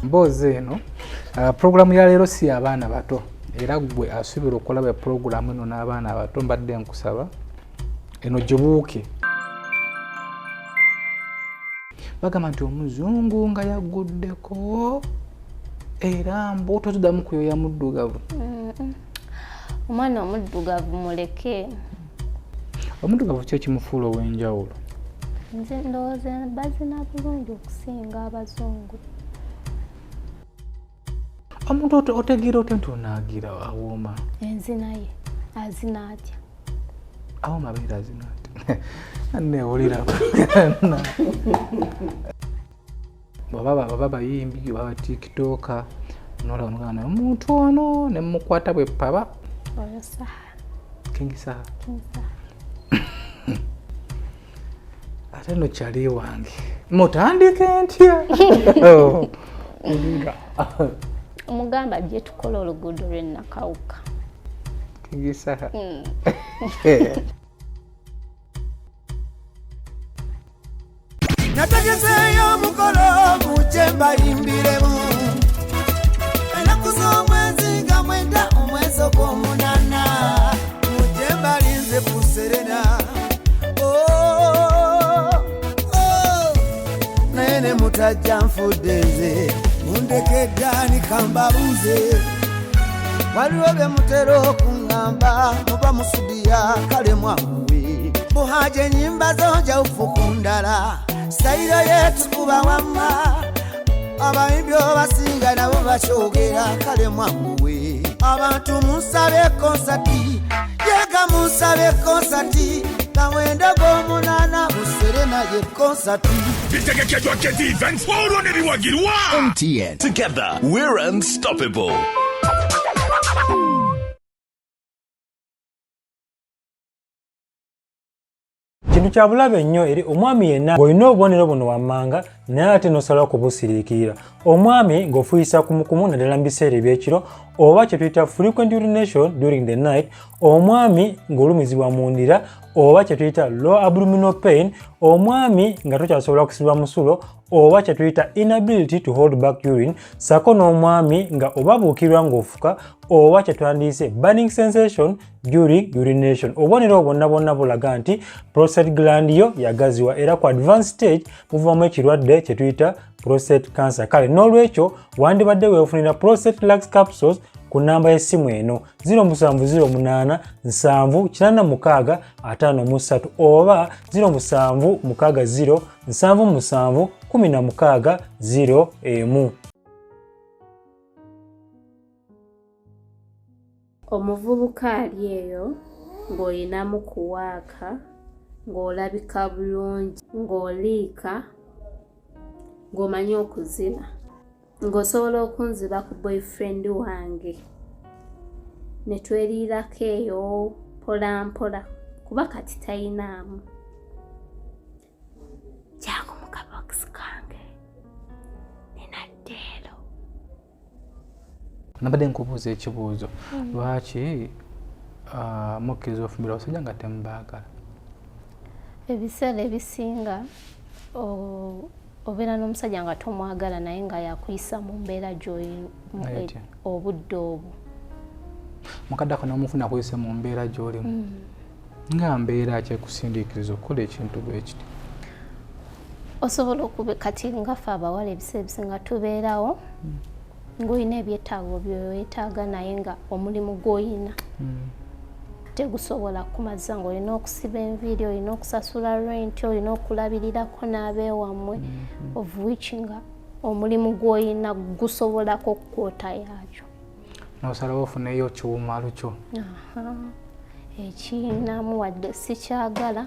Mbozi eno programu ya leero si abaana bato era gwe asubira okulaba programu eno n'abaana bato mbadde nkusaba eno gibuuke. Bagamba nti omuzungu nga yagguddeko era mbu toziddamu kuyoya muddugavu. Omwana omuddugavu muleke. Omuddugavu kye kimufuula ow'enjawulo? Nze ndowooza bazina bulungi okusinga abazungu. Omuntu otegeera otya nti onaagira awooma? Enzina ye azina atya? Awooma abeera azina atya? Neewulira baba bayimbi baba tiktoka nolagana omuntu ono ne mukwata bwe paba oyo saha King Saha. Ate no kyali wange mutandike ntya? Omugamba gye tukola oluguudo lw'ennakawuka. King Saha. Nategezeyo omukolo muje mbayimbiremu enaku z'omwezi nga 9 omwezi ogw'omunana muje mbalinze ku Serena naye ne mutajja nfudde nze mundekeddani kambabuze waliwo bye mutera okuŋŋamba muba musudiya kale mwamuwe buhaje ennyimba zonja ufuku ndala sayiro yetu kuba wamma abayimbi obasinga nabo bakyogera kale mwamuwe abantu musabe konsati yega musabe konsati kawendo gw'omunana Serena ye konsati bitegekeddwa Keti Events olwo ne biwagirwa MTN. Together we're unstoppable. Kintu kya bulabe nnyo eri omwami yenna ng'olina obubonero buno wammanga naye ate n'osalawo kubusiriikirira. Omwami ng'ofuyisa kumukumu naddala mu biseera ebyekiro oba kye tuyita frequent urination during the night, omwami ng'olumizibwa mu ndira oba kye tuyita low abdominal pain, omwami nga tokyasobola kusibwa musulo oba kye tuyita inability to hold back urine, sako n'omwami nga oba buukirwa ng'ofuka oba kye twandiyise burning sensation during urination. Obubonero bwonna bwonna bulaga nti prostate gland yo yagaziwa era ku advanced stage muvamu ekirwadde kye tuyita prostate cancer. Kale n'olwekyo wandibadde weefunira prostate lax capsules ku namba y'essimu eno 0708 786 53 oba 0760 77 16 01. Omuvubuka ali eyo ng'olinamu kuwaaka ng'olabika bulungi ng'oliika ng'omanyi okuzina ng'osobola okunziba ku boyfriend wange ne tweriirako eyo mpola mpola kuba kati tayinaamu jangu mu kabokisi kange ninaddeero. Nabadde nkubuuza ekibuuzo lwaki mukkiriza ofumbira abasajja nga temubaagala? Ebiseera ebisinga obeera n'omusajja nga tomwagala naye nga yakuyisa mu mbeera gy'olimu obudde obwo. Mukadde ako n'omufuna akuyise mu mbeera gy'olimu nga mbeera ki ekusindiikiriza okukola ekintu bwe kiti? Osobola okuba kati nga ffe abawala ebiseera ebisinga tubeerawo ng'olina ebyetaago byeweetaaga naye nga omulimu gw'olina tegusobola kumaza ng'olina okusiba enviiri, olina okusasula rent, olina okulabirirako n'abeewammwe of which nga omulimu gw'olina gusobolako okkwota yakyo. N'osalawo ofuneyo kiwumalo kyo. Ekinamu wadde sikyagala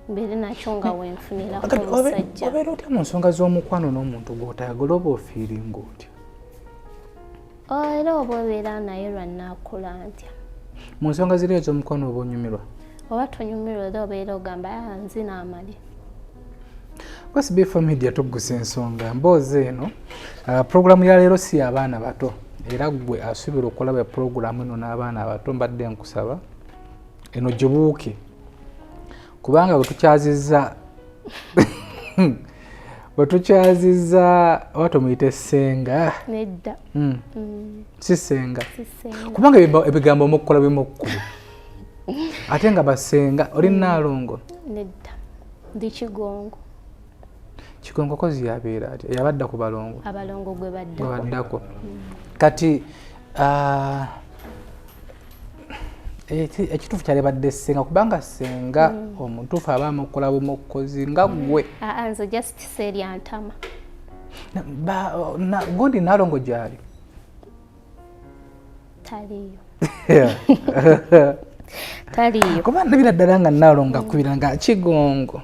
mbeere nakyo nga wenfunirako omusajja. Obeera otya mu nsonga z'omukwano n'omuntu gw'otayagala oba ofiiringa otya? Era oba obeera naye lwannaakola ntya? Mu nsonga ziri ez'omukwano oba onyumirwa? Oba tonyumirwa era obeera ogamba nzina amali. SB4 Media tuggusa ensonga mboozi eno programu ya leero si abaana bato era gwe asubira okulaba programu eno n'abaana abato mbadde nkusaba eno gibuuke kubanga bwetukyazizza oba muyite ssenga nedda si ssenga kubanga ebigambo omukukola bimukkulu ate nga basenga oli Naalongo nedda ndi Kigongo kozi yabeera atya yabadda ku balongo abalongo gwe baddako kati ekituufu kyalibadde ssenga kubanga ssenga omutuufu aba amukola bumukozi nga gwe nze just seryantama gondi Naalongo gyali taliyo kuba ndabira ddala nga Naalongo akubira nga Kigongo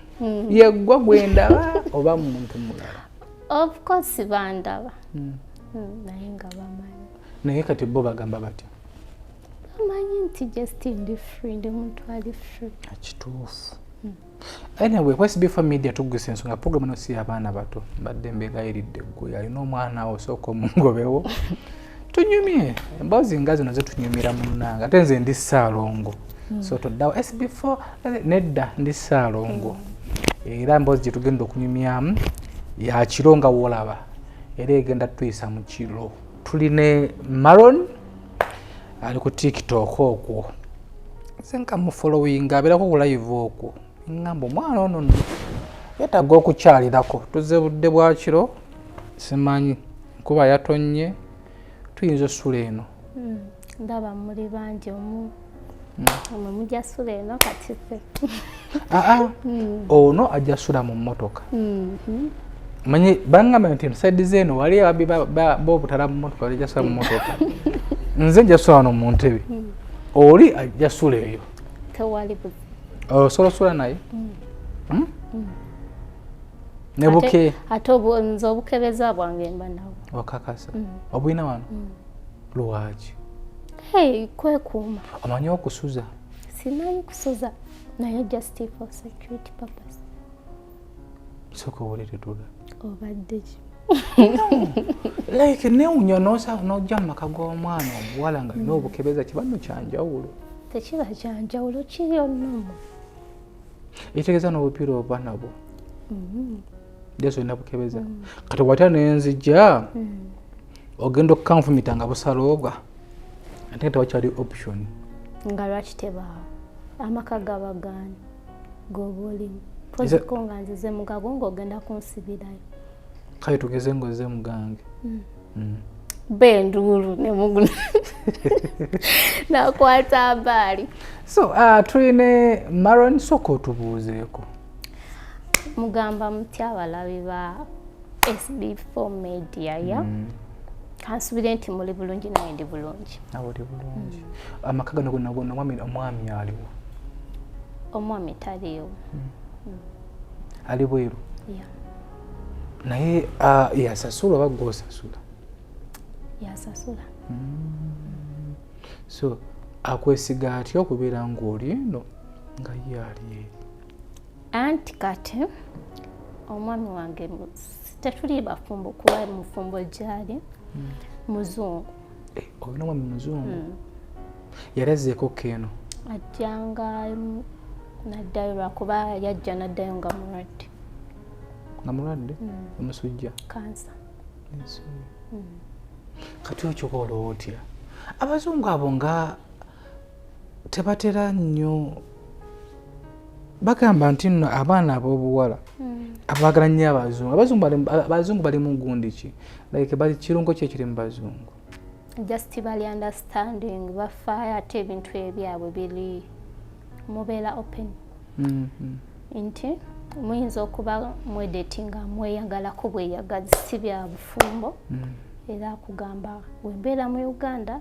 yeggwa gwendaba oba muntu mulala of course bandaba naye nga bamanyi naye kati bo bagamba batya bamanyi nti just ndi muntu ali free kituufu anyway SB4 Media tuguse ensonga program eno si abaana bato badde mbegayiridde ggwe alina omwana wo sooka omungobewo tunyumye emboozi nga zino zetunyumira munnanga ate nze ndi Ssaalongo so toddawo SB4 nedda ndi Ssaalongo era emboozi gye tugenda okunyumyamu ya kiro nga wolaba era egenda tuyisa mu kiro tuline Maron ali ku TikTok okwo senka mu following abeerako ku live okwo ngamba omwana ono yetaaga okukyalirako tuzze budde bwa kiro simanyi kuba yatonye tuyinza osula eno ndaba muli bangi omwe mujja sula eno kati ffe ono ajja sula mu mmotoka manyi bangamba nti saidi zeeno wali ababbi b'obutala mu mmotoka wali jasula mu mmotoka nze nja sula wano mu ntebe oli ajja sula eyo tewali buzi osobola osula naye ne buke ate nze obukebeza bwange mba nawo wakakasa obulina wano lwaki kwekuuma omanyi okusuza simanyi kusuza naye just for security purpose sooka owulire tula obadde ki like newunya n'ojja mu maka g'omwana omuwala nga alina obukebeza kibano kyanjawulo tekiba kyanjawulo kiri onnomu ekitegeeza n'obupiira oba nabwo jesu olina bukebeza kati watya nenzijja ogenda okukanfumita nga busaloobwa ate tewakyali option nga lwaki tebaawo amaka gabagaani goba olimu poziko nga nzize mugago ng'ogenda kunsibirayo kale tugeze ngoze mugange benduulu nemuguna nakwata abaali so tuline Maron sooka otubuuzeeko mugamba mutya abalabi ba SB4 Media ya kansubire nti muli bulungi naye ndi bulungi oli bulungi amaka gano gonna omwami aliwo omwami taliyo ali bweru naye yasasula oba gwe osasula yasasula so akwesiga atya okubeera ng'oli eno nga ye ali eri anti kati omwami wange tetuli bafumbo kuba mufumbo gyali muzungu olina omwami muzungu yalazeeko keeno ajjanga naddayo lwakuba yajja naddayo nga mulwadde omusujja kansa kati okyoba olwo otya abazungu abo nga tebatera nnyo bagamba nti nno abaana ab'obuwala abaagala nnyo abazungu bali mu gundi ki like bali kirungo ki ekiri mu bazungu just bali understanding bafaayo ate ebintu ebyabwe biri mubeera open nti muyinza okuba mwedetinga mweyagalako bweyagazi si bya bufumbo era akugamba wembeera mu Uganda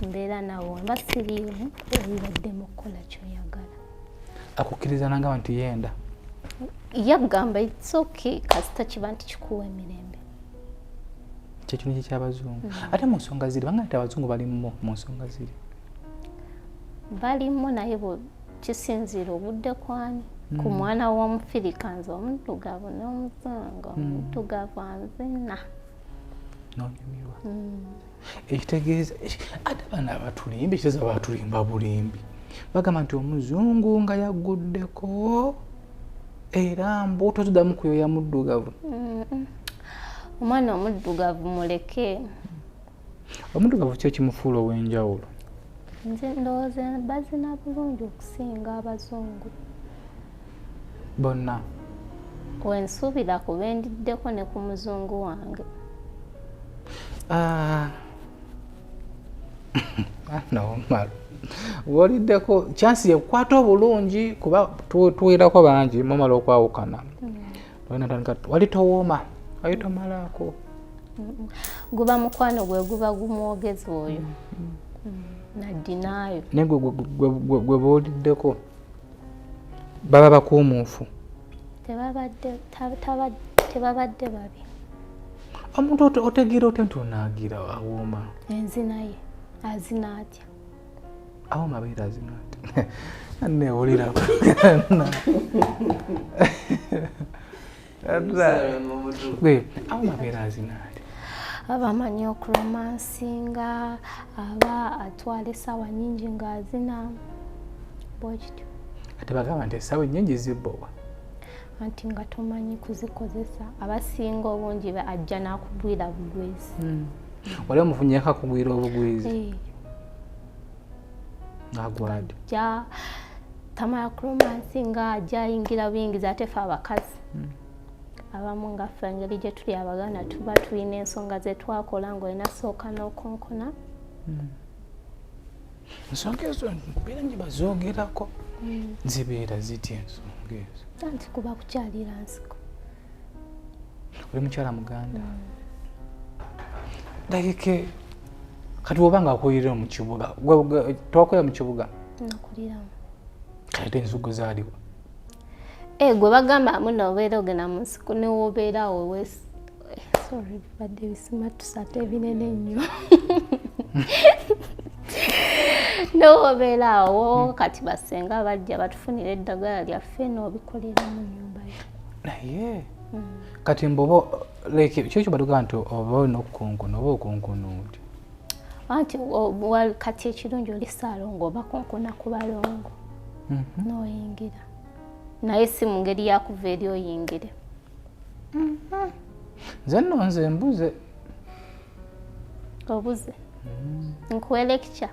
mbeera nawo mba siriimu ebibadde mu kukola kyoyagala akukkiriza nangamba nti yenda yagamba it's okay kasita kiba nti kikuwa emirembe kyekino kyekyabazungu ate mu nsonga ziri banga nti abazungu balimu mu nsonga ziri balimu naye kisinziira obudde kwani ku mwana w'omufirikanzi omuddugavu n'omuzungu omuddugavu anzena nonyumirwa ekitegeeza ate abaana abatulimbi kitegeeza batulimba bulimbi bagamba nti omuzungu nga yaguddeko era mbu totuddamu kuyoya muddugavu. Omwana omuddugavu muleke. Omuddugavu kyo kimufuula ow'enjawulo. Nze ndowooza bazina bulungi okusinga abazungu. Bonna. Wensuubira ku bendiddeko ne ku muzungu wange. Nomalo. Woliddeko chansi yekwata obulungi kuba tuwirako bangi mumala okwawukana. Wali towooma, wali tomalaako. Guba mukwano gwe guba gumwogezi oyo. Naddinaayo. Naye gwe booliddeko baba bakuumuufu. Tebabadde babi. Omuntu otegeera otya nti onaagira awooma? Enzina ye azina atya? Awooma abeera azina atya? Neewulirako. Awooma abeera azina atya? Aba amanyi okuromansinga, aba atwala essaawa nnyingi ng'azina bwekityo. Ate bagamba nti essaawa ennyingi zibbowa. Anti nga tomanyi kuzikozesa, abasinga obungi ajja n'akugwira bugwizi. Wali omufunyeko akugwira obugwizi? Agwadi. Ja tamala kuromansinga ajja ayingira buyingizi ate ffe abakazi. Abamu nga ffe engeri gye tuli Abaganda tuba tulina ensonga ze twakola ng'olina sooka n'okonkona. Ensonga ezo mbeera nje bazoogerako. Zibeera zitya ensonga ezo? Anti kuba kukyalira nsiko. Oli mukyala Muganda? Like kati oba nga akulira mu kibuga, twakulira mu kibuga? Nakuliramu. Kati ensugo zaaliwa? Gwe bagamba muno obeera ogenda mu nsiko ne wobeerawo wesi. Sorry, badde bisimatusa ate binene nnyo. N'obeeraawo kati basenga bajja batufunira eddagala lyaffe n'obikolera mu nnyumba yo. Naye kati mbobo like kyo baduga nti oba olina okukonkona oba okonkona oti? Anti kati ekirungi oli Ssaalongo oba konkona ku balongo n'oyingira. Naye si mu ngeri yakuva eri oyingire. Nze nno nze mbuze. Obuze? Nkuwe lecture?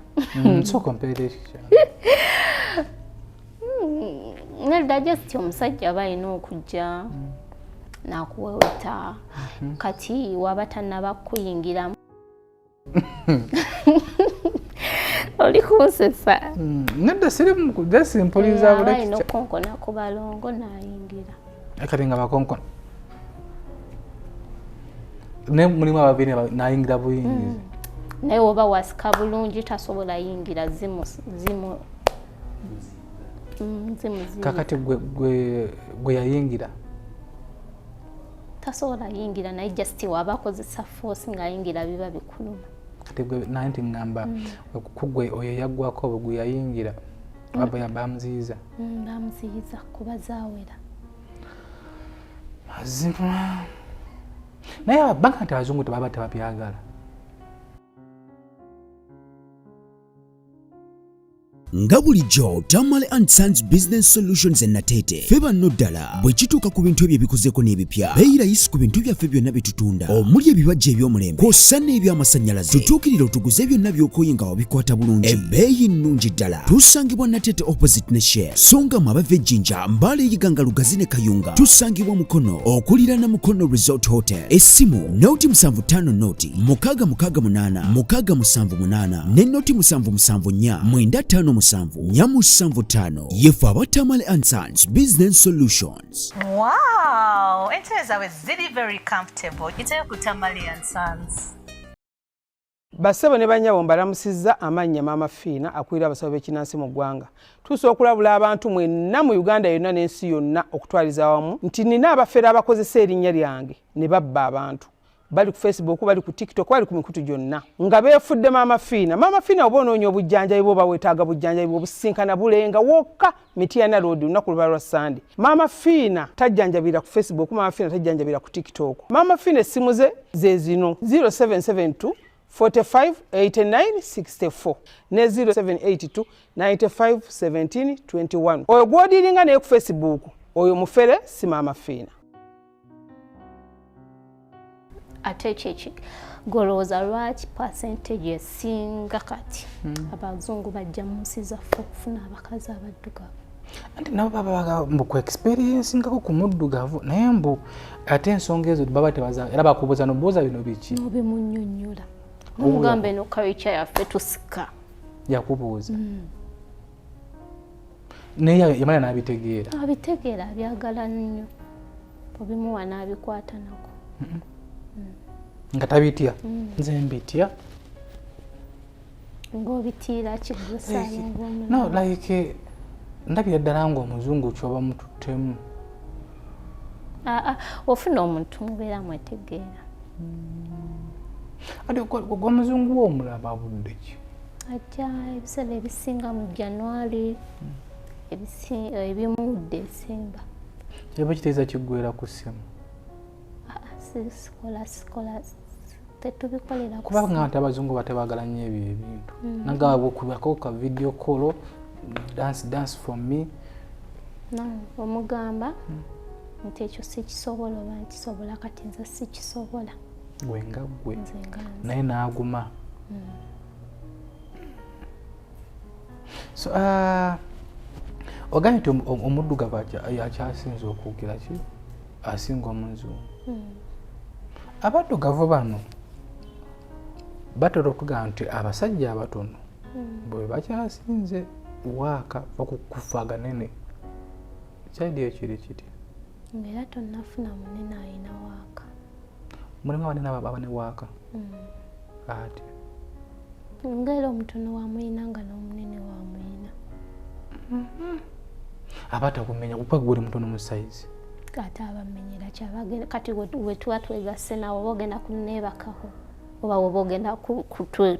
Sooka mpeere lecture. Nedda just omusajja aba alina okujja n'akuweweta kati waba tannaba kuyingiramu. Oli kunsesa. Nedda siri simpuliza aba alina okukonkona ku balongo n'ayingira. Kati nga bakonkona ne mulimu ababiri n'ayingira buyingizi. Naye oba wasika bulungi tasobola yingira zimu kakati gwe yayingira tasobola yingira naye just waba akozesa force ng'ayingira biba bikuluma. Kati gwe naye nti ngamba kugwe oyo yaggwako obwo gwe yayingira aba bamuziyiza. Bamuziyiza kuba zaawera. Mazima naye abanga nti abazungu tebaba tebabyagala. nga bulijjo Tamale and Sons Business Solutions Natete feba no ddala bwe kituuka ku bintu ebyo ebikozeeko n'ebipya beeyirayisi ku bintu byaffe byonna bye tutunda omuli ebibajja eby'omulembe kw'ossa n'eby'amasannyalaze tutuukirire otuguze byonna by'okooyinga wabikwata bulungi ebbeeyi nnungi ddala tusangibwa Natete opposite ne Shell songa mu abava ejjinja Mbale Yiganga Lugazi ne Kayunga tusangibwa Mukono okuliraana Mukono Resort Hotel essimu noti 75 noti 668 678 ne noti 774 95 Nyamusanvu yefu aba Tamale and Sons Business Solutions. Wow, entebe zaabwe ziri very comfortable. Giteyo ku Tamale and Sons. Bassebo ne banyabo mbalamusizza amannya Maama Fiina akulira abasawo b'ekinnansi mu ggwanga. Tusobola okulabula abantu mwenna mu Uganda yonna n'ensi yonna okutwaliza awamu nti nina abafere abakozesa erinnya lyange ne babba abantu. Bali ku Facebook, bali ku TikTok, bali ku mikutu gyonna. Nga beefudde Maama Fiina. Maama Fiina oba onoonya obujjanjabi bwo oba weetaaga bujjanjabi bwo businkana bulenga wokka Mityana Road lunaku luba lwa Sunday. Maama Fiina tajjanjabira ku Facebook, Maama Fiina tajjanjabira ku TikTok. Maama Fiina essimu ze zino 0772 45 89 64 ne 0782 95 17 21. Oyo gwodiringa ne ku Facebook oyo mufere si Maama Fiina. Ate kyeki golowooza lwaki percentage esinga kati abazungu bajja mu nsi zaffe okufuna abakazi abaddugavu? Anti nabo baba mbu experience ngako ku muddugavu naye mbu ate ensonga ezo baba tebaza era bakubuuza nobuuza bino biki nobimunnyonnyola mugambe no culture yaffe tusika yakubuuza naye yamala n'abitegeera abyagala nnyo obimuwa n'abikwata nako nga tabitya nze mbitya ng'obitiira kigusa no like ndabira ddala ng'omuzungu kyoba mututtemu ofuna omuntu mubeera mwetegeera ate gwa muzungu w'omulaba budde ki ajja ebiseera ebisinga mu January ebimu December eba kiteeza kiggwera ku ssimu sikola tetubikolera kuba nga abazungu batebaagala nnyo ebyo ebintu nagaba bwokubako ka video call dance for me no omugamba nti ekyo sikisobola oba nkisobola kati nze sikisobola gwenga gwe naye naaguma so ogambye nti omuddugavu akyasinza okuwukira ki asinga omuzungu abaddugavu bano batera okugamba nti abasajja abatono bwe bakyasinze waaka okukufa ganene kyali ekiri kiti ngaera tonnafuna munene ayina waaka mulimu abanene abane waaka ati ngaera omutono wamuyina nga n'omunene wamuyina abatakumenya kuba guli mutono mu saizi ate abamenyera kyabagenda kati wetuba twegasse nawe oba ogenda kunneebakaho oba woba ogenda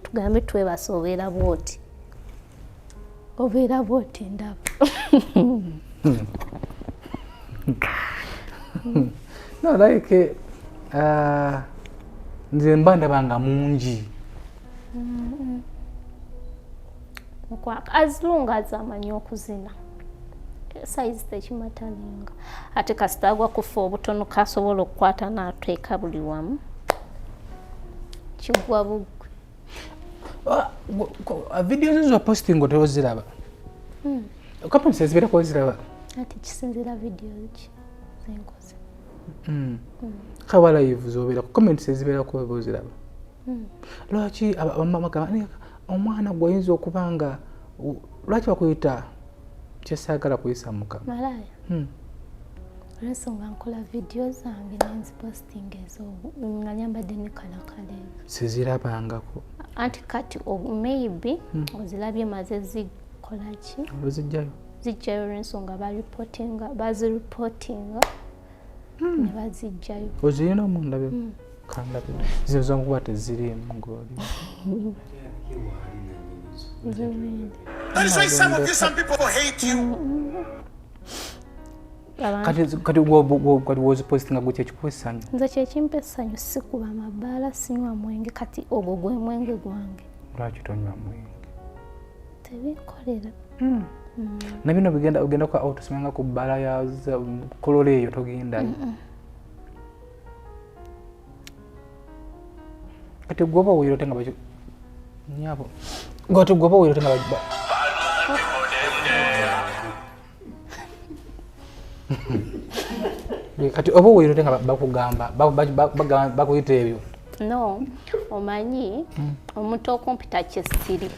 tugambe twebase obeera bwoti ndaba no like nze mba ndabanga mungi as long as amanyi okuzina size tekimatalinga ate kasitagwa kufa obutono kasobola okukwata n'ateeka buli wamu kigwa bugwe videos zo posting otoziraba comments ezibera ko ziraba ati kisinzira video ki zenkoze kawa live zobera comments ezibera ko boziraba lwaki abamama omwana gwayinza okubanga lwaki bakuyita kyesagala kuyisa muka malaya olwensonga nkola video zange nenziposting ezo nga nyambadde ne kalakale sizirabangako anti kati maybe ozirabye maze zikola ki zijjayo olwensonga baziripotinga ne bazijjayo ozirina omundabe kandabe zino zonkuba tezirimu ngoli That's why some people hate you. kati was posting gutya kikwesanya nze kyekimpa essanyu sikuba mabaala sinywa mwenge kati ogwo gwe mwenge gwange lwaki tonywa mwenge tebikolera nabino ugenda kwa autosmenga ku bbala ya kolola eyo togendayo kati gwoba wirote nga nyabo ngoti gwoba wirote nga kati oba wirote nga bakugamba bakuyita ebyo no omanyi omuntu okompita kyesiri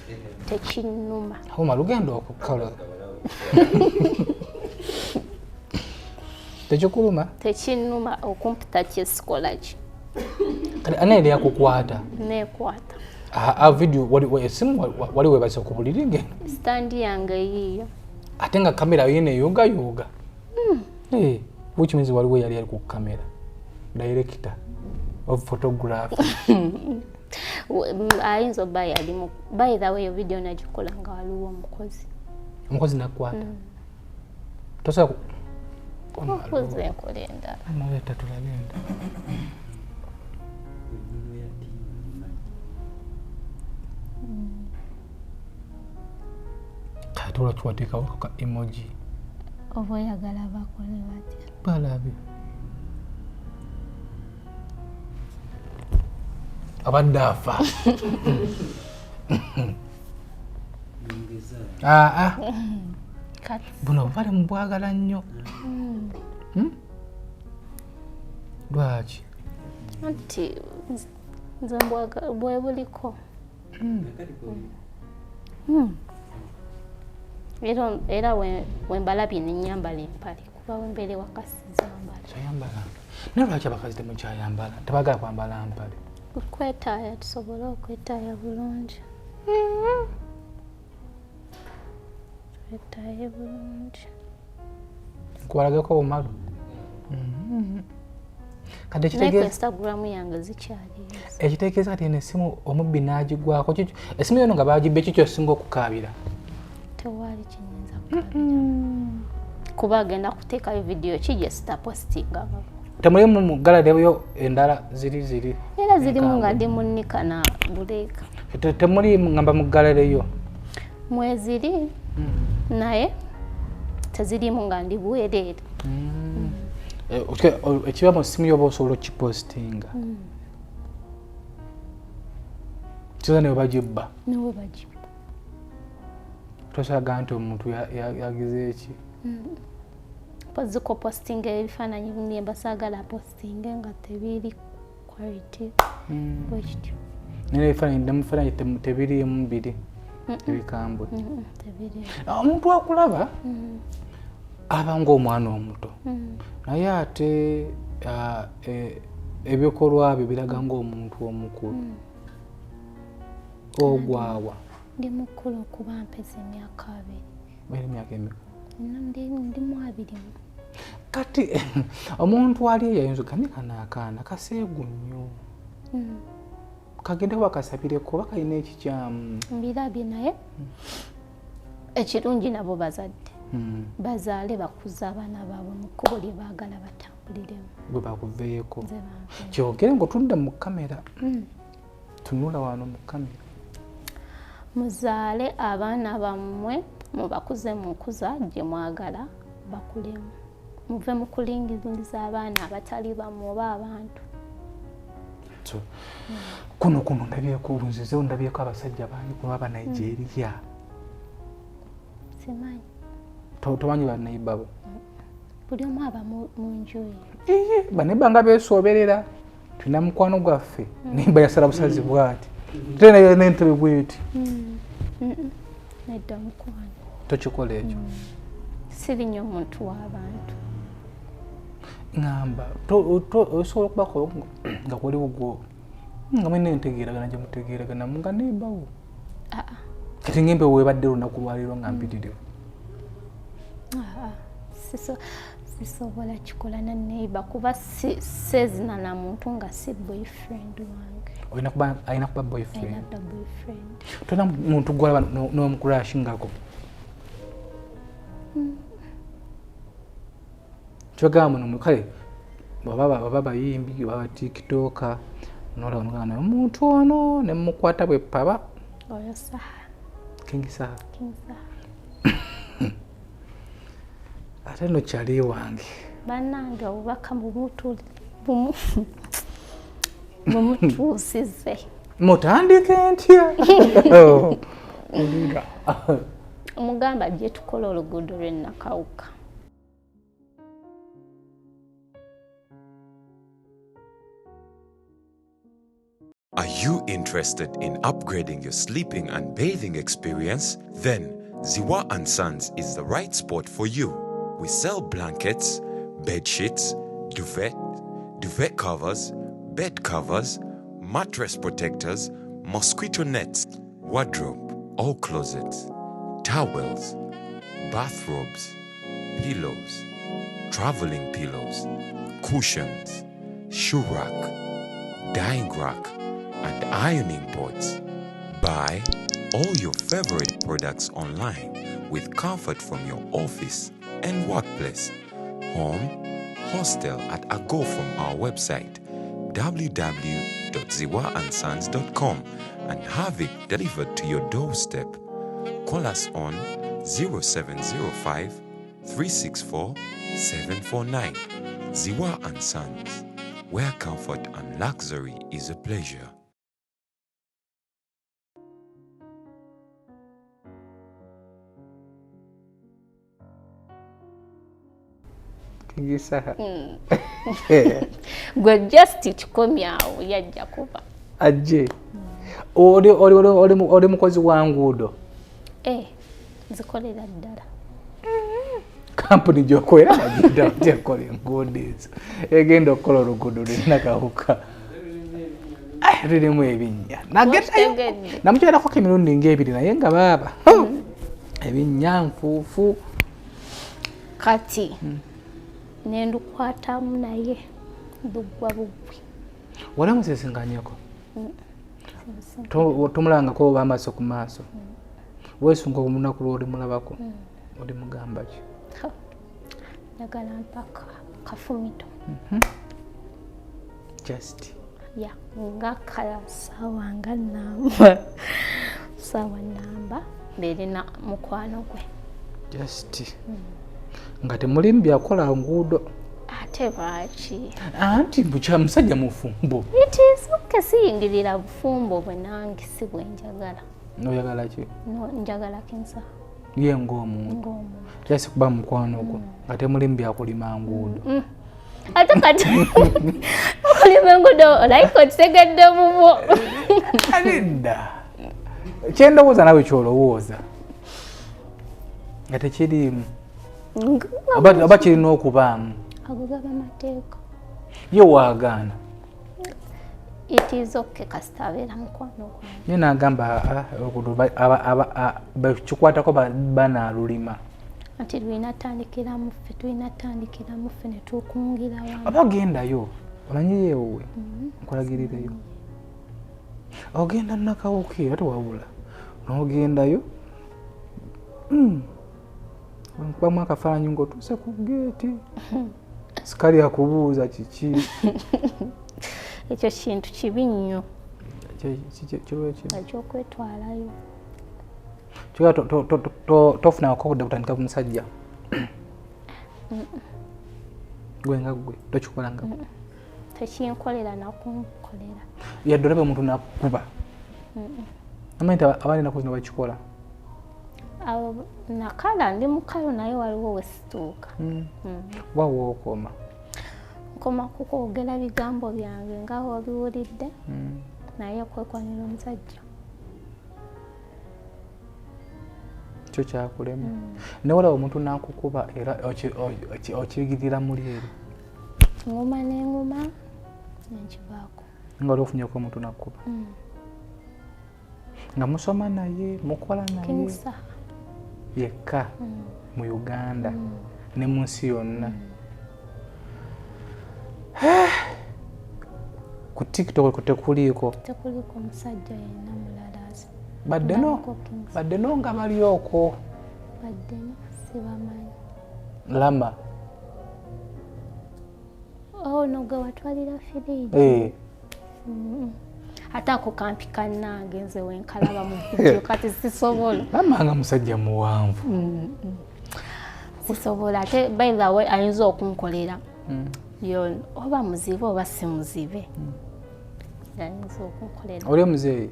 tekinuma homa lugendo okukola tekikuluma tekinuma okompita kyesikolaki kati anele yakukwata nekwata a video esimu wali webase okubuliringe standi yange yiyo ate nga kamera yene yoga which means waliwo yali ku kamera director of photography ayinza oba yalimu by the way video nagikola nga waliwo omukozi nakwata tosobola okuze enkola endala naleta tulabenda ate olwakiwateekawo ka emoji oba oyagala bakole batya balabe abadde afa buno buvale mubwagala nnyo lwaki anti nze bwe buliko era wembalabye nenyambala empale kuba wembeere wakasizambala naye lwaki abakazi temukyayambala tebagala kwambala mpale kwetaaya tusobole okwetaaya bulungi twetaaye bulungi nkubalageko obumalu kati Instagram yange zikyali ekitegeeza kati eno essimu omubbi n'agigwako essimu yono nga bagibba ekyo kyosinga okukaabira tewali kinyinza kukaabira kuba agenda kuteekayo vidiyo ki gye sitapostinga temulimu mu gallery yo endala ziri era zirimu nga ndi munnika na buleeka temuli ngamba mu gallery yo mweziri naye tezirimu nga ndi bwereere ekiba mu ssimu yoba osobola okipostinga kiza newe bagibba tosalaga nti omuntu yagize eki poziko postinga ebifaananyi bimwe basaagala postinga nga tebiri quality bwekityo naye ebifaananyi tebirimu biri ebikambwe omuntu akulaba aba ng'omwana omuto naye ate ebikolwa byo biraga ng'omuntu omukulu ogwawa ndi mukulu okuba mpeza emyaka 2 emyaka emeka ndi mu 2 kati omuntu ali yayinza kanika akaana kaseegu nnyo kagende kuba kasabireko bakalina ekikyamu mbirabye naye ekirungi nabo bazadde bazaale bakuza abaana baabwe mu kkubo lye baagala batambuliremu bwe bakuveeko kyogere ng'otudde mu kamera tunula wano mu kamera muzaale abaana bammwe mubakuze mu nkuza gye mwagala bakulemu muve mu kulingiriza abaana abatali bammwe oba abantu kuno ndabyeko olunzizewo ndabyeko abasajja bangi kuba Abanigeria simanyi tomanyi bannaibabo buli omu aba mu nju ye banaiba nga beesoberera tulina mukwano gwaffe naimba yasala busazi bwati tena n'entebe bweti nedda mukwano tokikola ekyo siri nnyo omuntu w'abantu ngamba osobola okubako nga kuliwo gwo nga mwine entegeeragana gye mutegeeragana nga neibawo kati ngembe webadde olunaku lwaliro nga mpitirivu sisobola kikola na neighbor kuba sezina na muntu nga si boyfriend wange alina kuba boyfriend tolina muntu gwalaba n'omukurashingako kyogamba muno kale baba bayimbi baba tiktoka nolaba nogana omuntu ono ne mukwata bwe paba oyo saha King Saha ate no kyali wange bannange obubaka bumutuusize mutandike ntya omugamba gye tukola oluguudo lw'ennakawuka. Are you interested in upgrading your sleeping and bathing experience? Then Ziwa & Sons is the right spot for you. We sell blankets, bed sheets, duvet covers, bed covers, mattress protectors, mosquito nets, wardrobe, all closets, towels, bathrobes, pillows, traveling pillows, cushions, shoe rack, dyeing rack, and ironing boards. Buy all your favorite products online with comfort from your office and workplace, home, hostel at a go from our website www.ziwaansons.com and have it delivered to your doorstep. Call us on 0705 364 749. Ziwa and Sons, where comfort and luxury is a pleasure. Gwe just kikomyawo yajja kuba ajje oli mukozi wa nguudo nzikolera ddala kampuni gyokwera agenda tekola enguudo ezo egenda okukola oluguudo lwenakawuka lirimu ebinnya namukyalako emirundi ng'ebiri naye nga baaba ebinnya nfuufu kati nendukwatamu naye duggwa bugwi wala musisinkanyeko tomulangako oba amaaso ku maaso weesunga omunaku lwoli mulabako oli mugamba ki njagala mpaka kafumito just nga kasawa nga namba sawa namba mbeerina mukwano gwe just nga temulimu byakola nguudo ate lwaki anti bukya musajja mufumbo itizuke siyingirira bufumbo bwe nange si bwe njagala oyagala ki njagala kensa ye ng'omuntu kyasi kuba mukwano gwo nga temulimu byakulima nguudo ate kati okulima enguudo olayika okitegedde bubwo alidda kyendowooza nawe kyolowooza nga tekirimu oba kirina okubaamu ago gaba mateeka ye waagaana itizoke kasita abeera mukwano gwange ye n'agamba kikwatako banaalulima anti tulina tandikiramu ffe ne tukungira wamu oba ogendayo omanyiyo ewuwe nkulagirireyo ogenda nakawuki ate wabula n'ogendayo wenkubamu akafaananyi ng'otuuse ku geeti sikali akubuuza kiki ekyo kintu kibi nnyo ekyokwetwalayo tofunako kudde kutandika ku musajja gwe nga gwe tokikola nga tekinkolera nakunkolera yadde olabe omuntu nakukuba amanyi nti abaana enaku zino bakikola nakala ndi mukalo naye waliwo wesituuka wawa okoma nkoma kukwogera bigambo byange nga wabiwulidde naye kwekwanira omusajja kyo kyakulema newalaba omuntu nakukuba era okirigirira muli eri nguma nenguma nenkivaako nga oli ofunyeko omuntu nakukuba nga musoma naye mukola naye yekka mu Uganda ne mu nsi yonna ku TikTok tekuliiko musajja yenna mulalazi badde no nga bali okwo baddeno sibamanyi lama no gwe watwalira firiji ate ako kampi kannange nze wenkalaba mu vidiyo kati sisobola amanga musajja muwanvu sisobola ate by the way ayinza okunkolera yo oba muzibe oba si muzibe ayinza okunkolera oli omuzeeyi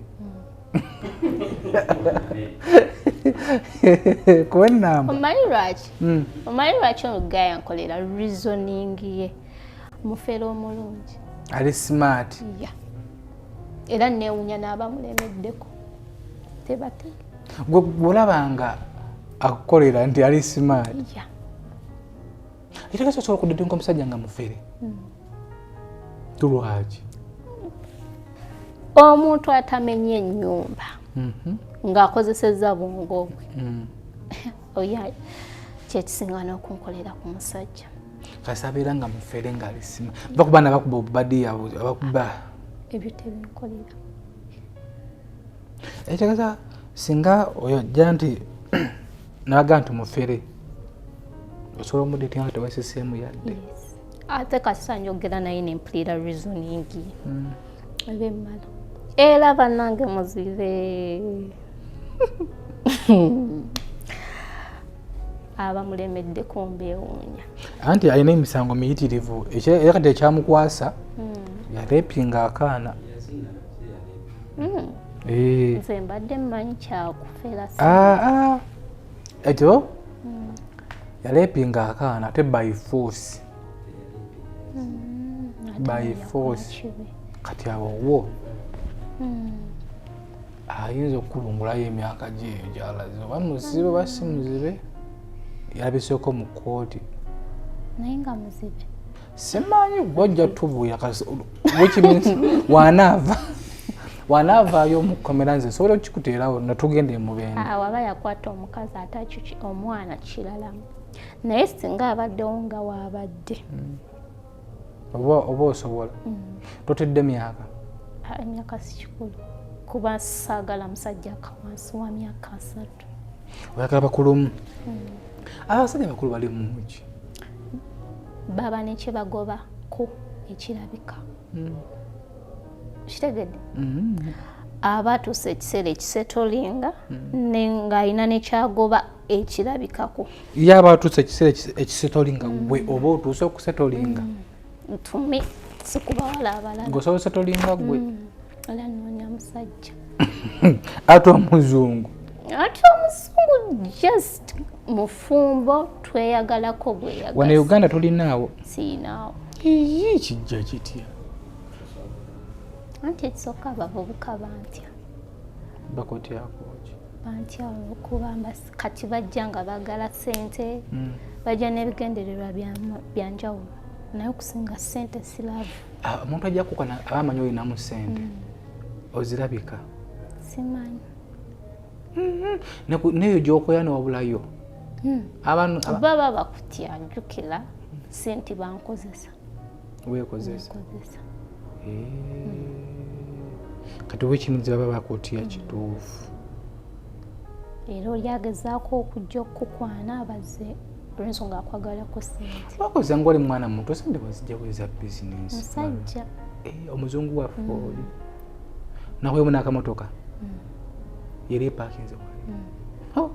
kuba ennamba omanyi lwaki olugayi yankolera reasoning ye mufere omulungi ali smart era neewunya n'abamulemeddeko tebate gwe olabanga akukolera nti ali smart era kasobola okudeddenga omusajja nga mufere tulwaki omuntu atamenye ennyumba ng'akozesezza bwongo bwe oya kyekisinga n'okunkolera ku musajja kasi abeera nga mufere ng'ali smart bakuba nabakuba obubadiya abakuba ebyo tebinkolera ekitegeeza singa oyojja nti nabaga nti mufere osobola omudetinga nga tewasiseemu yadde ate kasita njogera naye nempulira reasoning eba emmala era bannange muzibe aba mulemedde kumbeewuunya. Anti alina emisango miyitirivu era kati ekyamukwasa yarepinga akaana. Nze mbadde mmanyi kyakufera ekyo yarepinga akaana ate by force. By force. Kati awo wo ayinza okukulungulayo emyaka gyeyo gyalaze oba muzibe oba si muzibe yabiseko mu kkooti. Naye nga muzibe simanyi gwojja tubuya which means wanaavaayo omukomera nze nsobola okikuteerawo natugenda emubende. Waba yakwata omukazi ate omwana kiralamu naye singa abaddewo nga waabadde oba osobola totedde myaka. Emyaka si kikulu kuba saagala musajja kawansi wa myaka 3. Oyagala bakulumu. Abasajja bakulu bali muki baba nekye bagoba ku ekirabika. Kitegedde aba tuuse ekiseera ekisetolinga nga alina nekyagoba ekirabikako. Yaba atuuse ekiseera ekisetolinga gwe oba otuuse okusetolinga. Ntumi sikubawala abalala. Ng'osobola osetolinga gwe. Ala noonya musajja. Ate omuzungu. Ate omuzungu just mufumbo tweyagalako bweyagaza. Wano Uganda tulinaawo. Siinaawo. Kijja kitya. Anti ekisooka abavubuka bantya. Bakotyako ki? Bantya okuba kati bajja nga baagala ssente bajja n'ebigendererwa byanjawulo naye okusinga ssente siraavu. Omuntu ajja kukana abamanyi olinamu ssente ozirabika. Simanyi. Neyo gyokoya newabulayo. Baba bakutya jjukira ssente bankozesa. Weekozesa. Kati wekimizi baba bakutya kituufu. Era olyagezaako okujja okukukwana abaze olw'ensonga akwagalako ssente. Bakoza ng'oli mwana muto ssente bwezijja bweza bizinensi. Musajja. Omuzungu waffe oli. Nakwemu n'akamotoka. Yeri epakinze wali.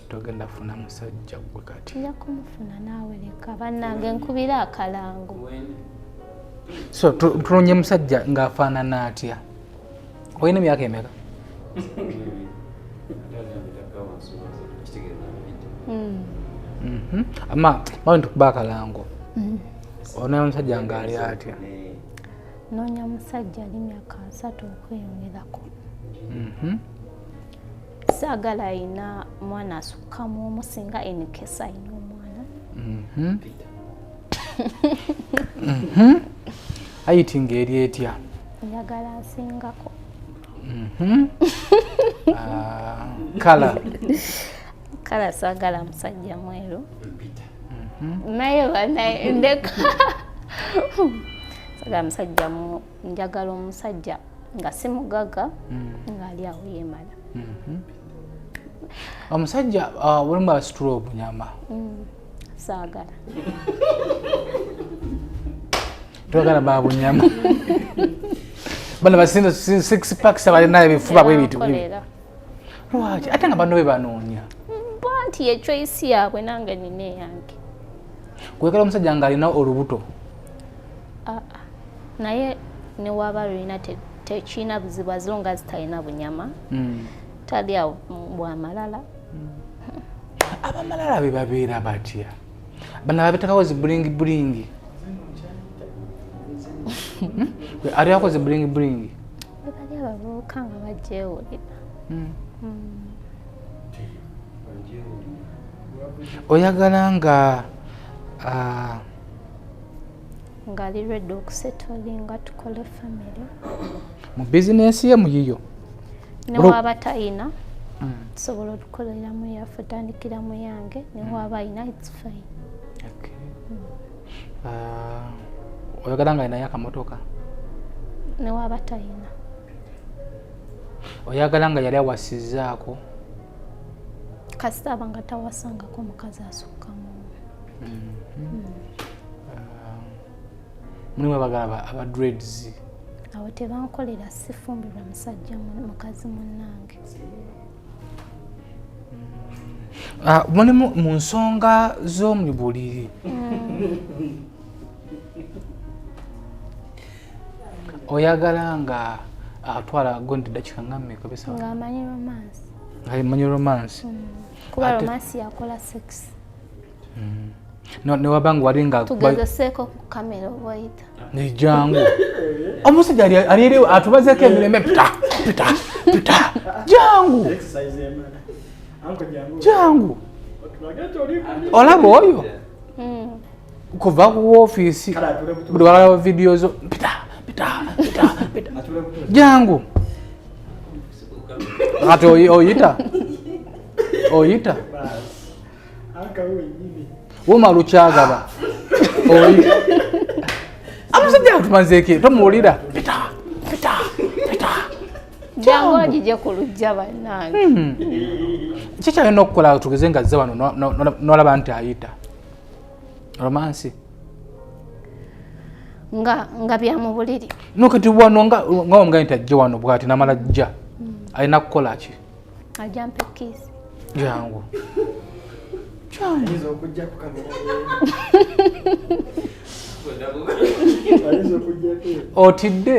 Togenda funa musajja gwe kati. Nja kumufuna naawe leka bannange nkubira akalango. So tulonye musajja ng'afaanana atya? Olina emyaka emeka? Mawe ntukuba akalango. Onayo musajja ng'ali atya? Noonya musajja ali myaka 3 okweyongerako. Saagala ayina mwana asukkamu omu singa enikesa ayina omwana. Ayitinga eri etya? Njagala asingako. Kala saagala musajja mweru. Naye ndeka. Saagala musajja njagala omusajja nga si mugagga ng'ali awo yeemala. Omusajja walimu asitula obunyama. Saagala. Twagala babunyama. Bano basinda 6 packs abalina ebifuba bw'ebintu. Lwaki ate nga bano be banoonya. Nti echoice yaabwe nange nina eyange. Kwekala omusajja ng'alina olubuto. Naye ne waba lulina tekirina buzibu azonga zitalina bunyama. Talya bwamalala. Abamalala be babeera batya? Bano babetakawo zibulingi. Ali akoze bulingi. Bali abavubuka nga bagyewulira. Oyagala nga ngali ready okusetolinga tukole family. Mu bizinesi ye muyiyo. Ne waba tayina tusobola okukoleramu yaffe tandikiramu yange ne waba ayina it's fine. Oyagala nga ayinayo akamotoka? Ne waba tayina. Oyagala nga yali awasizzaako? Kasita aba nga tawasangako mukazi asukkamu. Mulimu bagala aba dreads. Awo tebankolera sifumbirwa musajja mukazi munnange. mulimu mu nsonga z'omu buliri oyagala nga atwala gondi dakika ngammeka bisa ng'amanyi romance amanyi romance kuba romance yakola sex newabanga wali nga tugezeseeko ku kamera obwayita nejangu omusajja ali atubazeko emirembe pita jangu olaba oyo kuva ku ofiisi buli walaba vidiyo zo pita jangu ati oyita womala okyagaba amusajja atumazeeki tomuwulira pita jangu agije ku lujja bannange kikyalina okukola tugeze nga zze wano nolaba nti ayita romansi nga bya mu buliri nokati wano nga omugayi nti ajje wano bwati namala jja alina kukola ki ajampa ekkiisi jangu otidde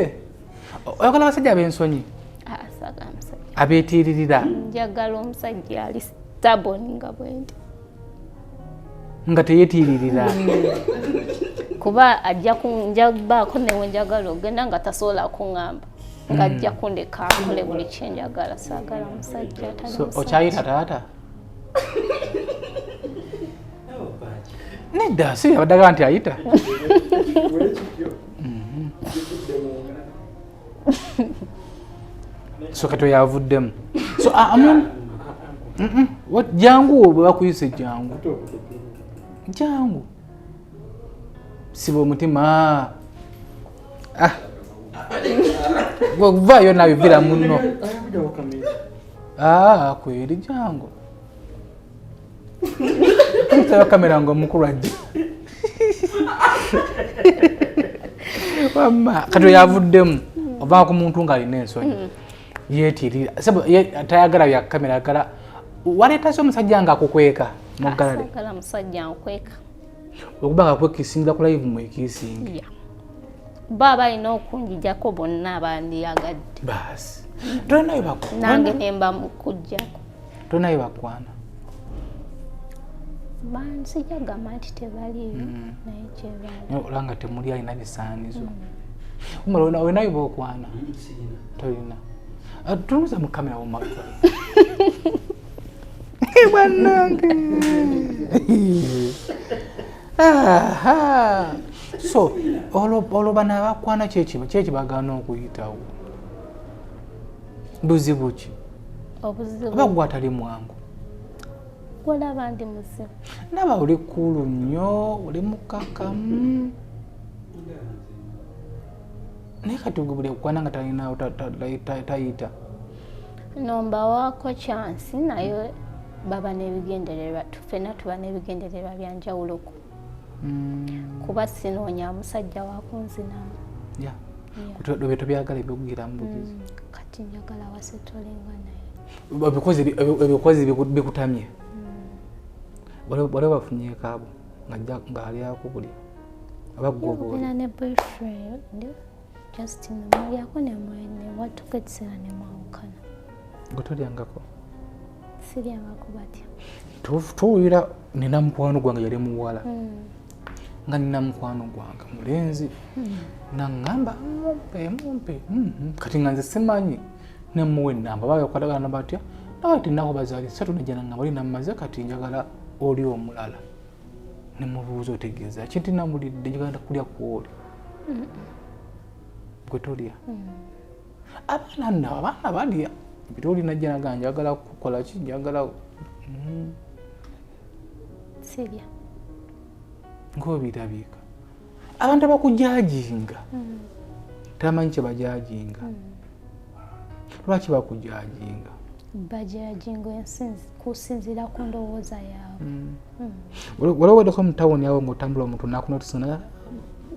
oyagala abasajja ab'ensonyi abeetiiririra njagala omusajja ali stubborn nga bwendi nga teyeetiiririra kuba njabaako newe njagala ogenda nga tasobola kuŋŋamba nga ajja kundeka nkole buli kyenjagala saagala musajja okyayita taata nedda si abaddaga nti ayita so kati oyavuddemu so jangu bwe bakuyise jangu siba omutima gwevaayo nabivira muno kweri jangu omusaba kamera nga omukulu ajja wamma kati oyavuddemu ovaa ku muntu ng'alina ensonyi yeetirira tayagala bya kamera agala waleetase omusajja nga akukweka mugalale musajja nkweka okuba nga kwekisingira ku live mwekisinga baba alina okunjijako bonna abandiyagadde baasi tonayo nange nemba mukujjako tonayo bakwana bansijagamba nti tebaliyo naye kyebali olanga temuli alina bisaanizo umala olinayo bokwana tolina tuluza mu kamera womakwa bannange so olwo bano abakwana kyekibagana okuyitawo buzibu ki oba gwe atali mwangu olaba ndi muzibu naba oli kulu nnyo oli mukakamu naye kati gwe buli akukwana nga talinawo tayita nombawaako chansi naye baba n'ebigendererwa ffenna tuba n'ebigendererwa byanjawuloko kuba sinoonya musajja wakunzinamu lwe tobyagala ebyokugera mu bugizi kati njagala wasetolenga naye ebikozi bikutamye wali bafunyeeko abo ng'alyako buli abaggoboolina ne boyfriend just namulyako newatukatisera nemwawukana gwe tolyangako siryangako batya tuwulira nina mukwano gwange yali muwala nga nina mukwano gwange mulenzi naŋŋamba mumpe kati nga nze simanyi nemuwa ennamba bayakwatagana batya nawe tinako bazaali satu nejja naŋŋamba oli nammaze kati njagala oli omulala nemubuuza otegeeza kinti namulidde njagala kulya kwoli gwe tolya abaana balya bitoli najja nagaa njagala kukola ki njagala sirya ng'obirabiika abantu abakujajinga tamanyi kye bajajinga lwaki bakujajinga bajajinga kusinziira ku ndowooza yaabwe waliwo weddeko mu tawuni yawe ng'otambula omuntu nakunotisana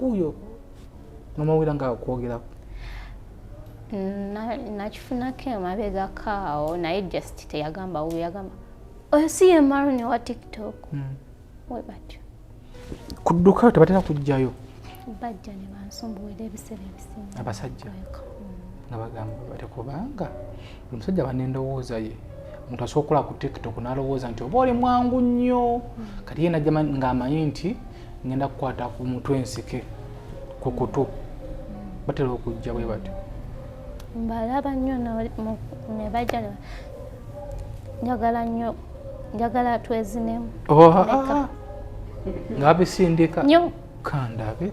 uyo nomawira nga akwogerako nakifunako emabegako awo naye just teyagamba uyo yagamba oyo si ye Maroon wa TikTok we batyo kudduka tebatera kujjayo bajja ne bansumbuwera ebiseera ebisinga abasajja nga bagamba bati kubanga omusajja banendowooza ye omuntu asobola okukola ku TikTok n'alowooza nti oba oli mwangu nnyo kati ye najja ng'amanyi nti ngenda kukwata ku mutwe ensike ku kutu batera okujja bwe batyo mbalaba nnyo ne bajja njagala twezinemu nga babisindika nnyo kandabe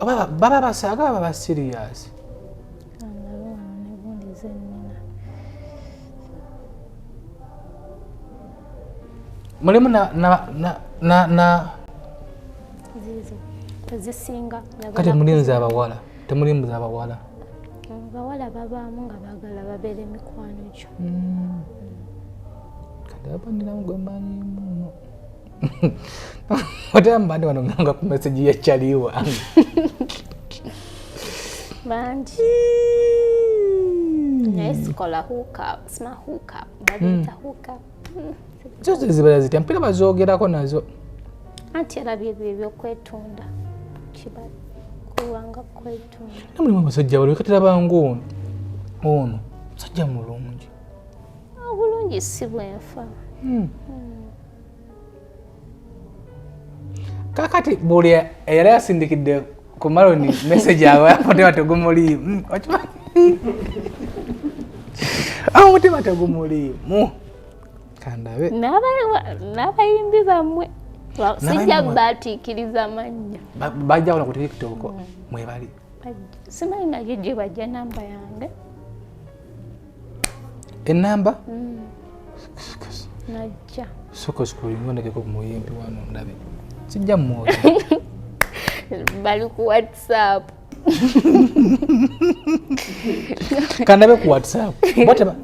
oba baba basaaga baba basirias mulimu na zisinga kati mulinzi abawala temulimbuza abawala bawala babaamu nga baagala babeere mikwano gyo kati abandiramu gwe manyimuno otambadde wano nga ku meseji yekyali wange bangi naye sikola sima hookup babiyita hookup zo zibala zitya mpira bazoogerako nazo anti era byebyo ebyokwetunda kiba kuwanga kwetunda namulimu abasajja bali kateraba ono musajja mulungi obulungi si bwenfa kakati buli eyali asindikidde ku Maroon message awe amutima tegumuliimu amutima tegumuliimu kandabe n'abayimbi bammwe sijja batiikiriza mannya bajja wala ku TikTok mwebali simanyi naye gye bajja namba yange enamba najja soko sikulingonekeko ku muyimbi wano ndabe sijja mwoyo bali ku WhatsApp kandabe ku WhatsApp boteba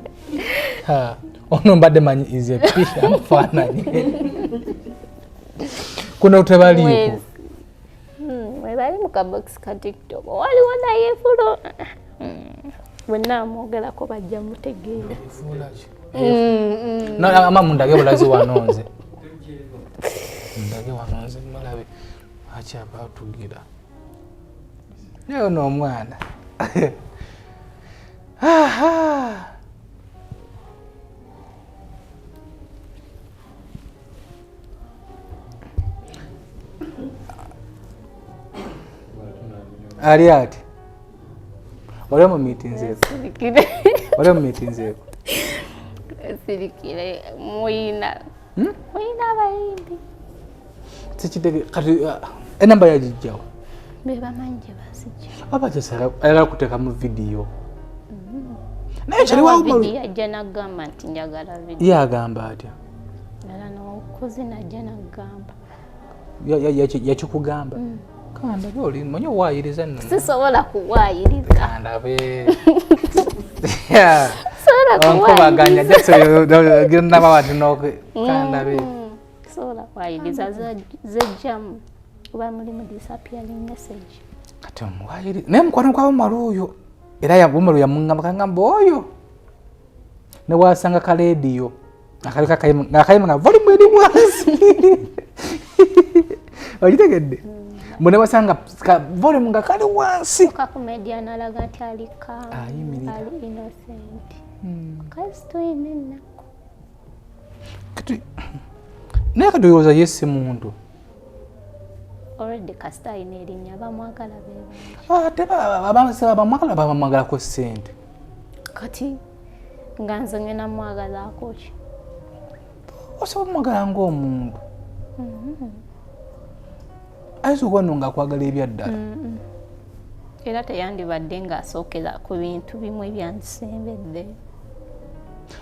ono mbadde manyi ize pisha mfaananyi kuno tebaliiko mwebali mu kabox ka TikTok waliwo naye fulo bwenna amwogerako bajja mutegeera ama mundage bulazi wanonze mundage wanonze mulabe akyaba atugira naye n'omwana ali ati wali mu meetinzeeko wali mu meetinzeeko sirikire muyina abayimbi sikitege kati enamba yagijjawo bebamanyi gye bazijja abajasala ayagala kuteeka mu vidiyo naye kyaliwavidiyo ajja nagamba nti njagala vidiyo yagamba atya ala nokuzi najja nagamba yakikugamba kandabe oli manyi owaayiriza nno sisobola kuwaayiriza kandabe onkubaganya jasogenaba wati noke kandabe sobola kuwaayiriza zejjamu kuba mulimu disappearing message kati omuwaayiriza naye mukwano gwaba maluuyo era yabumalo yamungamba kangamba oyo ne wasanga kalediyo akayima nga volume eri wansi okitegedde mune wasanga volume nga kali wansi kakumedia nalaga nti ali innocent kazi tuyina ennaku kati naye kadowooza yesi muntu already kasita ayina erinnya bamwagala bamwagala bamwagalako ssente kati nga nze ngena mwagalaako ki osobola omwagala ng'omuntu ayinza okuba nno ng'akwagala ebyaddala era teyandibadde ng'asookera ku bintu bimu ebyandisembedde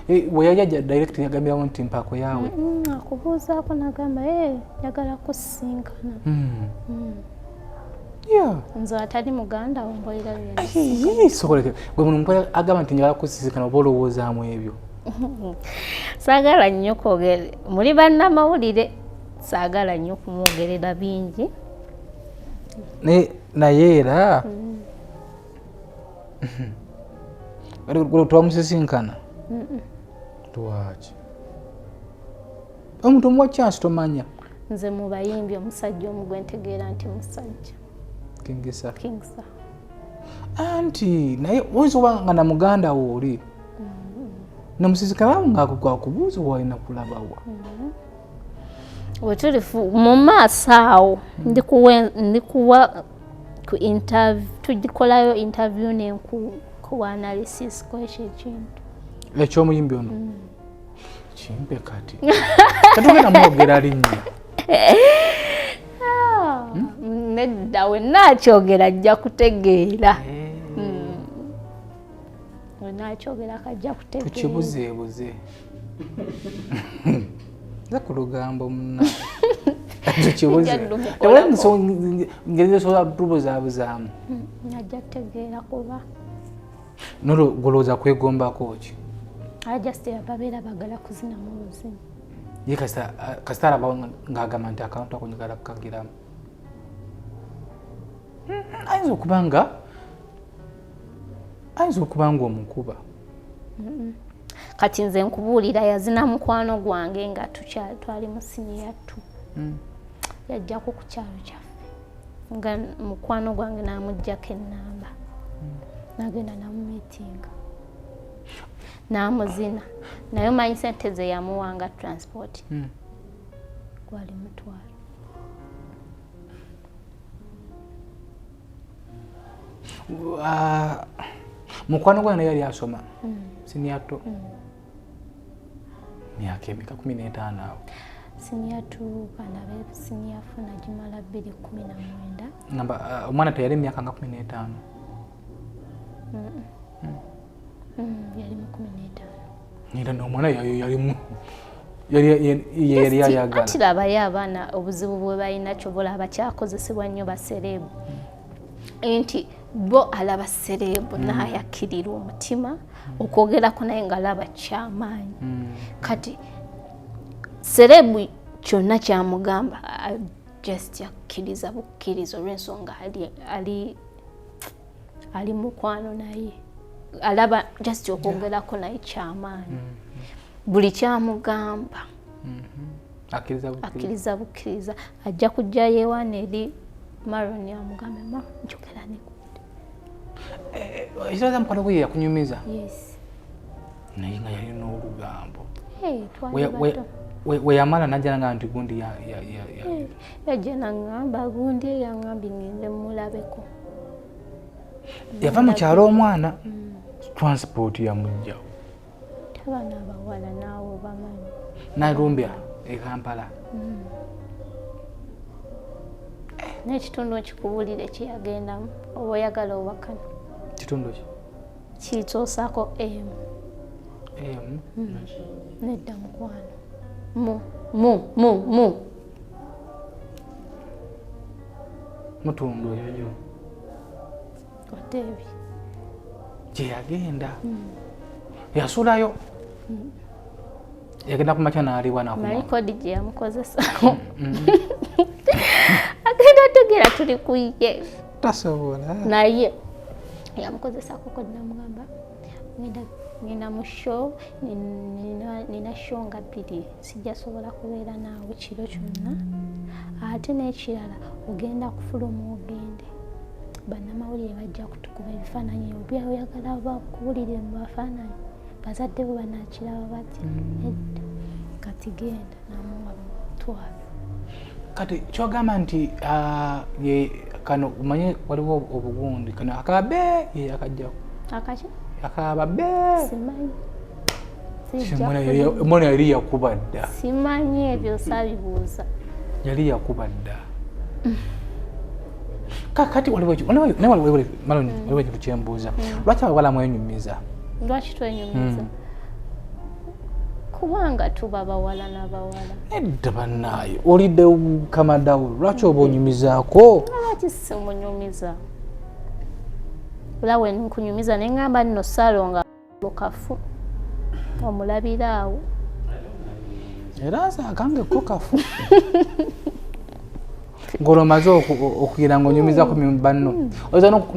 we yajja direct yagambirawo nti mpaako yaawe akubuuzaako nagamba njagala kusisinkana nze atali muganda wo mbolera sokoleke gwe muntu agamba nti njagala kusisinkana oba olowoozaamu ebyo saagala nnyo kwogera muli bannamawulire saagala nnyo kumwogerera bingi naye era twamusisinkana lwaki omuntu omuwa chance tomanya nze mu bayimbi omusajja omu gwe ntegeera nti musajja Kingisa Kingsa anti naye oyinza oba nga na muganda wo oli namusisinkana ngaakubuuza walina kulabawa wetulifu mu maaso awo ndikuwa ku interview tugikolayo interview ku analysis kwekyo ekintu ekyomuyimbi ono kimpe kati katugenda mwogera linnya nedda wenakyogera ajja kutegeera wenakyogera kajja kutegeera tukibuzeebuze nze ku lugambo muna tukibuzeesobola tubuzaabuzaamu ajja kutegeera kuba nolwo golowooza kwegombako ki ajasite babeera bagala kuzina mu buzima ye kasita alaba ng'agamba nti akantu ako njagala kukagiramu ayinza okuba nga omukuba kati nze nkubuulira yazina mukwano gwange nga twali mu siniya 2 yajjako ku kyalo kyaffe nga mukwano gwange n'amuggyako ennamba nagenda namumiitinga n'amuzina naye omanyi sente ze yamuwanga transport gwali mutwalo mukwano gwange naye yali asoma siniya 2 myaka emeka 15 awo siniya 2 banabe siniya 4 nagimala 2019 ngamba omwana teyali myaka nga 15 yali mu 15 era n'omwana yali ayagala ati labayo abaana obuzibu bwe balina kyobola abakyakozesebwa nnyo basereebu nti bo alaba sereebu n'ayakkirira omutima okwogerako naye ng'alaba kyamaanyi kati sereebu kyonna kyamugamba just yakkiriza bukkiriza olw'ensonga ali mukwano naye alaba just okwogerako naye kyamaanyi buli kyamugamba akkiriza bukkiriza ajja kujja yeewaana eri Maron yamugambe ma njogera ne ekiraza mukwano gwe yakunyumiza yes naye nga yali n'olugambo weyamala najja nga nti gundi yajja naŋŋamba gundi yaŋŋambi ngende mulabeko yava mu kyalo omwana transport yamugjawo abaana abawala naawe bamanyi nalumbya e Kampala n'ekitundu kikubulire kyeyagendamu oba oyagala obakana kitundu ki kiyitoosaako emu nedda mukwano mutundu eyo oteebi gyeyagenda yasulayo yagenda kumakya n'aliwa nalikodi gye yamukozesako agenda ategeera tuli kuye tasobola naye yamukozesako kodi namugamba ngenda mu show nina show nga 2 sijja sobola kubeera naawe kiro kyonna ate n'ekirala ogenda kufuluma ogende bannamawulire bajja kutukuba ebifaananyi byoyagala bakubulire mu bafaananyi bazadde bo banakiraba bati kati genda namuwa mutwalo kati kyogamba nti kano umanye waliwo obugundi kano akabe ye akajjako akaki akababe simanyi mwana yali yakuba dda simanyi ebyo sabibuuza yali yakuba dda kakati waliwo ekintu kyembuuza lwaki abawala mwenyumiza lwaki twenyumiza kubanga tuba bawala n'abawala nedda bannaayo olidde kamadawo lwaki oba onyumizaako lwaki simunyumiza olawe nkunyumiza neŋŋamba nno saalonga lukafu omulabira awo era nze akangeko kafu ng'olomaze okugira ng'onyumiza ku banno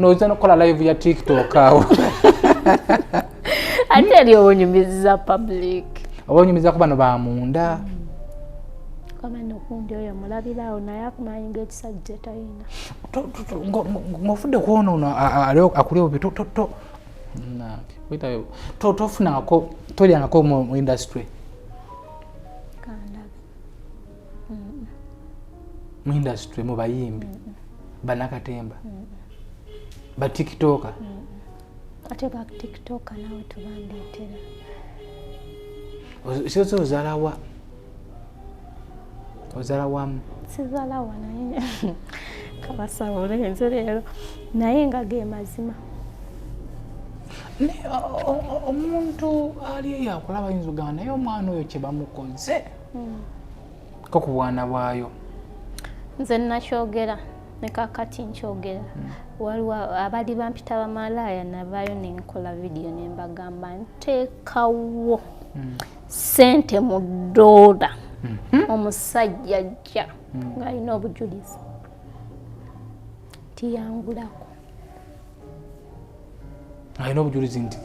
oyinza n'okukola live ya TikTok awo ate lyo onyumiza public obonyumiza ku bano ba munda kama nokundi oyo mulabirawo naye akumanyi ng'ekisajja talina ng'ofudde kuona ono akuleo bi tofunangako tolyangako mu industry mu industry mu bayimbi banakatemba ba tiktoka ate ba tiktoka nawe tubandeetera sizo ozalawa ozalawamu sizalawa naye kabasabule enze leero naye nga ge mazima omuntu ali yakulaba ayinza ogamba naye omwana oyo kye bamukoze ko ku bwana bwayo nze nakyogera ne kakati nkyogera waliwo abali bampita bamalaaya navaayo nenkola vidiyo ne mbagamba nteekawo sente mu ddoola omusajja ajja ng'alina obujulizi tiyangulako alina obujulizi nti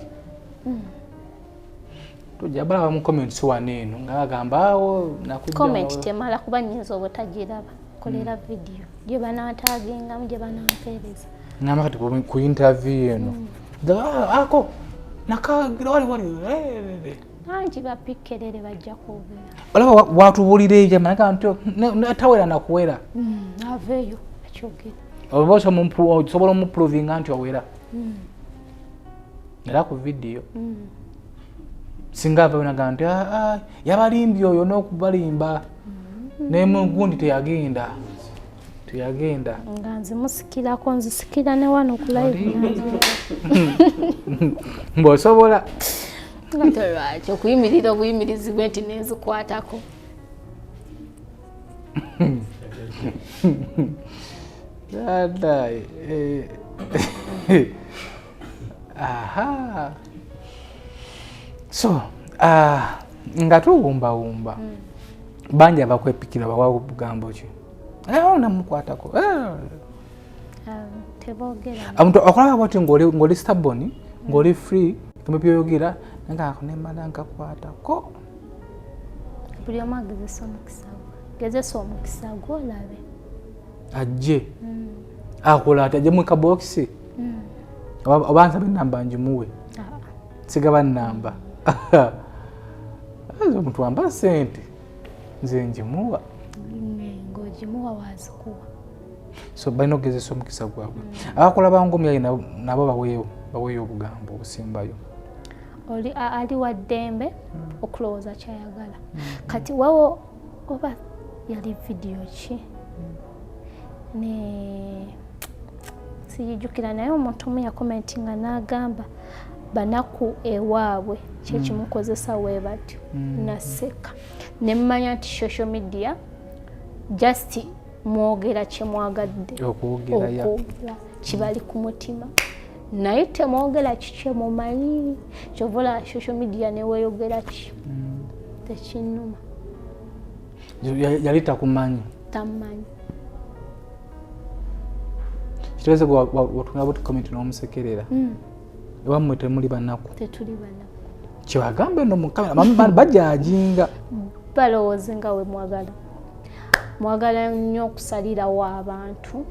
tujja balaba mu comments wano eno nga bagamba awo comment temala kuba nyinza obutagiraba kolera vidiyo gye banaataagengamu gye banampeereza ngamba kati ku interview eno ako nakagira wali nangi bapikkerere bajja kubeera olaba watubulira eja manaka nti natawera nakuwera aveeyo akyogera oba osobola omuprovinga nti owera era ku vidiyo singa ava naga nti yabalimbi oyo n'okubalimba nemugundi teyagenda nga nzimusikirako nzisikira ne wano ku live mbwosobola nga tolwaki okuyimirira obuyimirizi bwe nti nenzikwatako aha so nga tuwumbawumba bangi abakwepikira bawa bugambo ki namukwatako tebogera omuntu okulaba bwati ng'oli stubborn ng'oli free kemubyoyogera nanga nemala nkakwatako buli omu agezesa omukisa gwe gezesa omukisa gwe olabe ajje akola ati ajje mu kabokisi oba nsabe ennamba ngimuwe sigaba nnamba ezo omuntu amba sente nze ngimuwa ng'ogimuwa wazikuwa so balina okugezesa omukisa gwabwe abakola bangomyayi nabo baweeyo obugambo obusimbayo oli ali wa ddembe okulowooza kyayagala kati wawo oba yali vidiyo ki ne siyijjukira naye omuntu omu yakomentinga n'agamba banaku ewaabwe kyekimukozesa wee batyo naseka nemmanya nti social media just mwogera kyemwagadde okwogera kibali ku mutima naye temwogera kikyemumanyi kyovola social media neweeyogera ki tekinnuma yali takumanyi tamanyi kitoweze watunga buti comment n'omusekerera ewammwe temuli banaku tetuli banaku kyebagambe eno mukamera bajajinga balowooze nga we mwagala nnyo okusalirawo abantu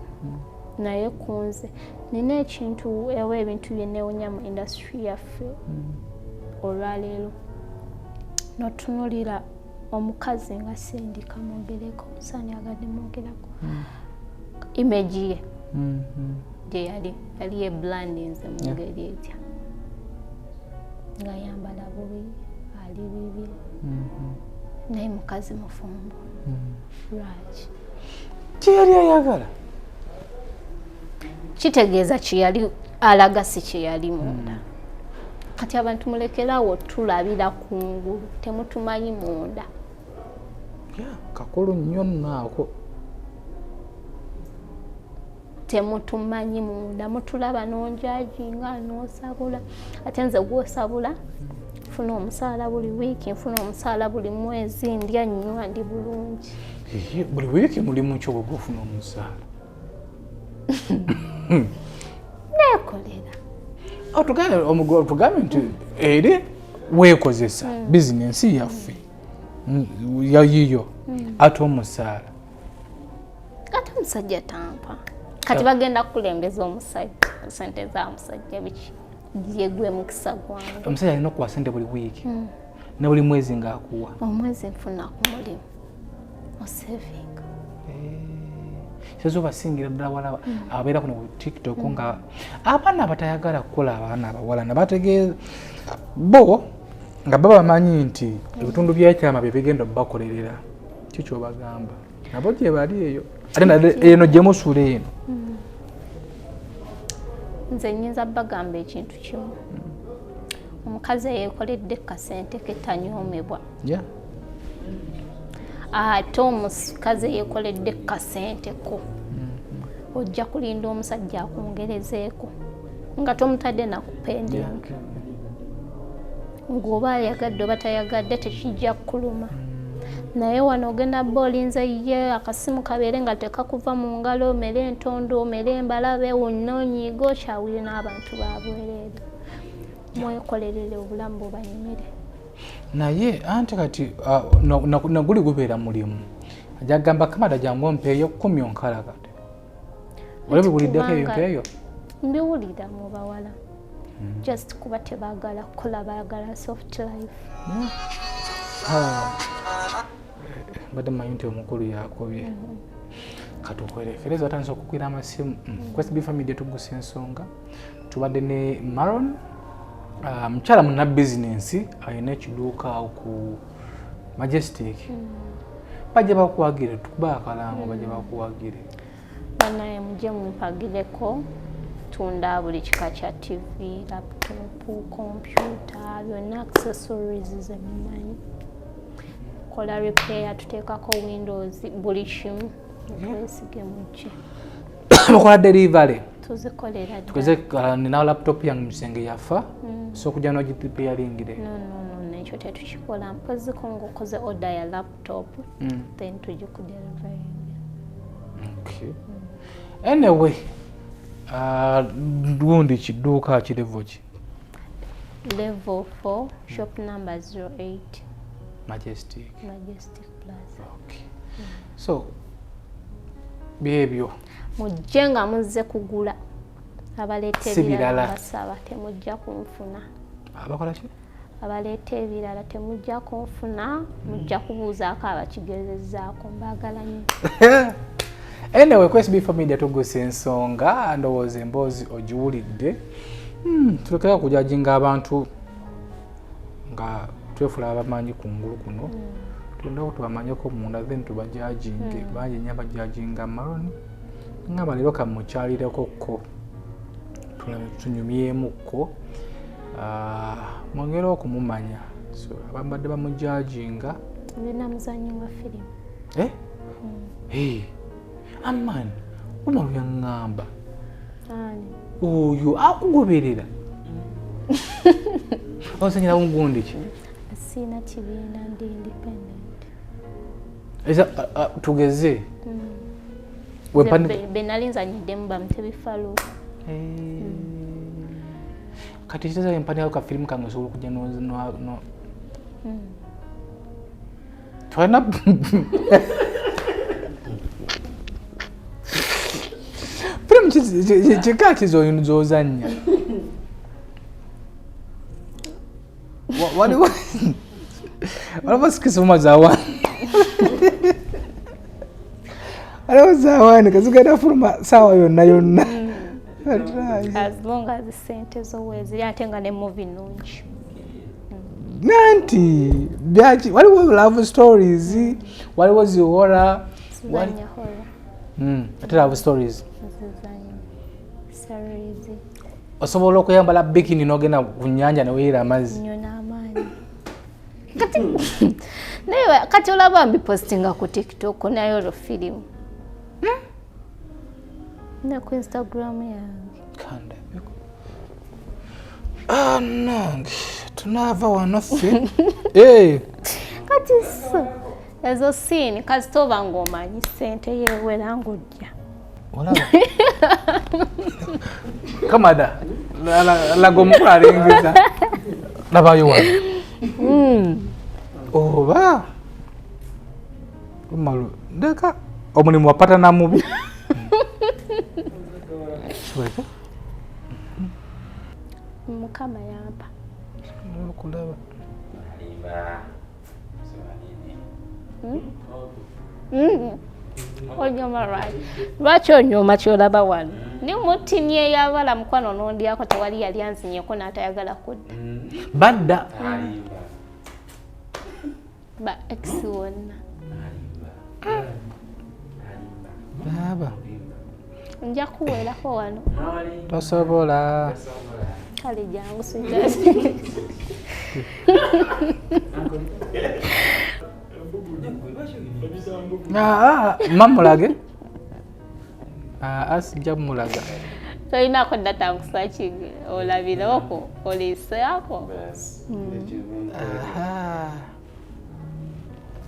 naye kunze nina ekintu ewa ebintu byennewonya mu industry yaffe olwaleero notunulira omukazi nga sindika mwogereko omusaani agadde mwogerako image ye gye yali ebrandinze mu ngeri etya nga yambala bubi ali bibi naye mukazi mufumbo lwaki kyeyali ayagala kitegeeza kyeyali alaga si kyeyali munda kati abantu mulekerawo tulabira kungulu temutumanyi munda kakulu nnyo naako temutumanyi munda mutulaba nonjajinga nosabula ate nze gwosabula nfuna omusaala buli wiiki nfuna omusaala buli mwezi ndya nnyo ndi bulungi buli wiiki mulimu ki obwo gwofuna omusaala nekolera tugambe nti eri weekozesa bizinensi yaffe yayiyo ate omusaala ate omusajja tampa kati bagenda kukulembeza omusajja sente za musajja biki yegwe mukisa gwange omusajja alina okuwa sente buli wiiki ne buli mwezi ng'akuwa omwezi nfuna ku mulimu osevinga sezo basingira ddala wala abeera kuno ku TikTok nga abaana batayagala kukola abaana abawala nabategeeza bo nga baba bamanyi nti ebitundu by'ekyama bye bigenda bakolerera kikyo bagamba nabo gye bali eyo ate eno gye musuula eno nze nnyinza bagamba ekintu kimu omukazi eyeekoledde kasente ketanyoomebwa ate omukazi eyeekoledde kasente ko ojja kulinda omusajja akwongerezeeko nga tomutadde nakupendinga ng'oba ayagadde oba tayagadde tekijja kuluma naye wano ogenda boolinze ye akasimu kabeere nga tekakuva mu ngalo omere entondo omere embalabe wonnoonyiiga okyawire n'abantu babwereere mwekolerere obulamu bubanyumire naye anti kati naguli gubeera mulimu ajagamba kamada jangu ompeeyo 10 onkala kati olabibuliddeko eyo mpeeyo mbiwulira mu bawala just kuba tebaagala kukola baagala soft life mbadde mmanyi nti omukulu yakobye katukwerekereza batandisa okukwira amasimu Quest B Family tugusa ensonga tubadde ne Maron mukyala muna bizinensi alina ekiduuka awo ku Majestic bajja bakuwagire tukuba akalango bajja bakuwagire banaye mujje mumpagireko tunda buli kika kya TV, laptop, computer, byonna accessories zemumanyi kola repair tuteekako windows buli kimu twesige mujje bakola delivery tuzikolera tukoze nina laptop yange musenge yafa so kujja no repairingire no nekyo tetukikola mpozi kongokoze order ya laptop then tujikudeliver okay anyway gundi kiduuka kirevo ki level 4 shop number 08 Majestic Plaza. Okay. So byebyo mujje nga muzze kugula abaleeta ebirala basaba temujja kunfuna abakola ki abaleeta ebirala temujja kunfuna mujja kubuuzaako abakigezezzaako mbaagala nnyo anyway Quest B Family tugusa ensonga ndowooza emboozi ogiwulidde tulekera kujajinga abantu nga twefula abamanyi kungulu kuno tulina tubamanyeko munda then tubajajinge bangi nnyo abajajinga Maron nga baliro kamukyalireko ko tunyumyemukko mwongera okumumanya so abambadde bamujajinga nina muzanyo wa firimu amani umaru yaŋŋamba ani oyo akugoberera osanyira bungundi ki sina kibiina ndi independent tugeze benalinzanyiddemu bamutebifalo kati kiteza empaniako kafirimu kange osobola okujja twalina firimu kika kizozanya waliwo sikisoma zawani waliwo zawani kazigenda fuluma sawa yonna as long as sente zoweziri ate nga ne movie nungi nanti byaki waliwo love stories waliwo zihora zizanya horror ate love stories zizanya series osobola okuyambala bikini n'ogenda ku nnyanja neweeyira amazzi nnyo n'amaanyi naye kati olaba mbipostinga ku TikTok naye olwo firimu ne ku Instagram yange kandabiko nange tunaava wano ffe kati so ezo siini kasita oba ng'omanyi ssente yeewera ng'ojja olaba kamada lago mukulu alingiza labayo wano oba malu ndeka omulimu wapata na mubi mukama yampa kulaba onyoma lwaki onyoma kyolaba wano ni mutimye yabala mukwano nondyako tewali yali anzinyeko n'atayagala kudda badda ba ex wonna baba nja kuweerako wano tosobola kale jangu sijasi mamulage asijja mulaga tolinako data nkusakingi olabireko oliiseako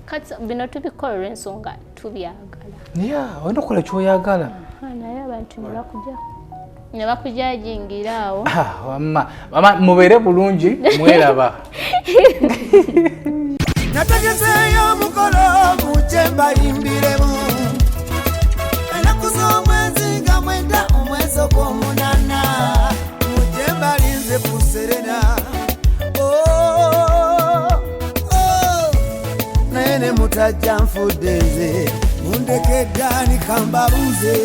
kati bino tubikola olw'ensonga tubyagala olina okukola kyoyagala naye abantu ne bakujajingira awo mama mubeere bulungi mweraba nategezeyo omukolo muje mbayimbiremu enaku z'omwezi nga 9 omwezi ogw'omunana muje mbalinze ku Serena naye ne mutajja nfudde nze mundekeddani kambabuze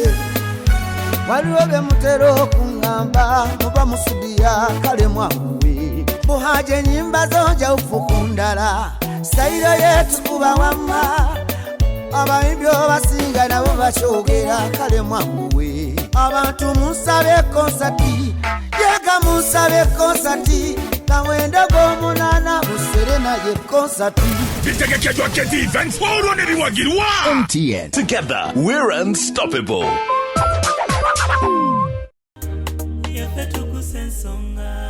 waliwo bye mutera okuŋŋamba muba musudiya kale mwamuwe buhaje nyimba zonja ufuku ndala sayiro yetu kuba wamma abayimbi obasinga nabo bakyogera kale mwamuwe abantu musabe konsati yega musabe konsati kawendo g'omunana buserena ye konsati bitegekeddwa Keti Events olwo ne biwagirwa MTN. Together we're unstoppable. Yafetu kusensonga